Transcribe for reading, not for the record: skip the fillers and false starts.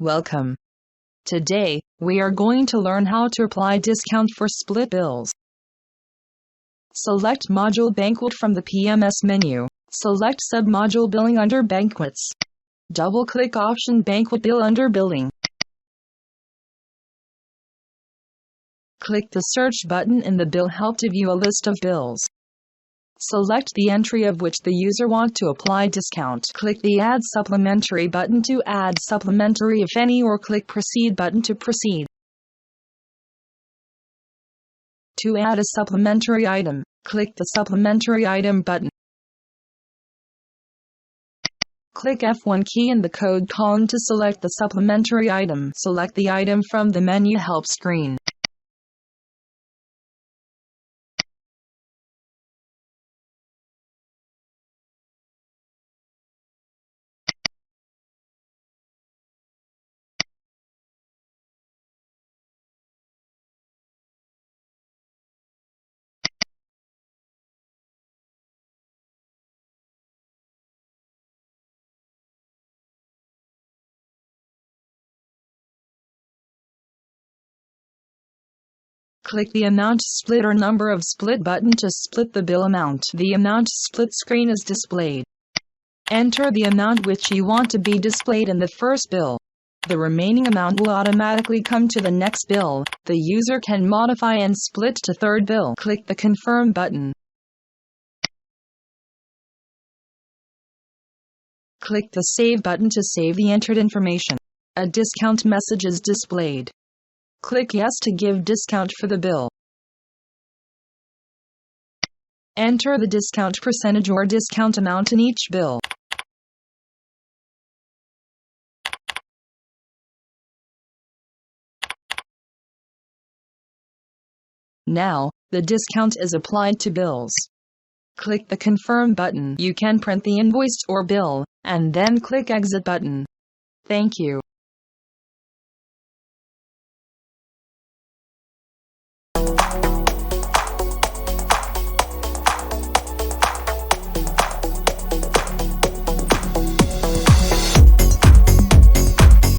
Welcome. Today, we are going to learn how to apply discount for split bills. Select Module Banquet from the PMS menu. Select Submodule Billing under Banquets. Double-click option Banquet Bill under Billing. Click the Search button in the Bill Help to view a list of bills. Select the entry of which the user wants to apply discount. Click the Add Supplementary button to add supplementary if any, or click Proceed button to proceed. To add a supplementary item, click the Supplementary Item button. Click F1 key in the code column to select the supplementary item. Select the item from the menu help screen. Click the Amount Split or Number of Split button to split the bill amount. The amount split screen is displayed. Enter the amount which you want to be displayed in the first bill. The remaining amount will automatically come to the next bill. The user can modify and split to third bill. Click the Confirm button. Click the Save button to save the entered information. A discount message is displayed. Click Yes to give discount for the bill. Enter the discount percentage or discount amount in each bill. Now, the discount is applied to bills. Click the Confirm button. You can print the invoice or bill, and then click Exit button. Thank you.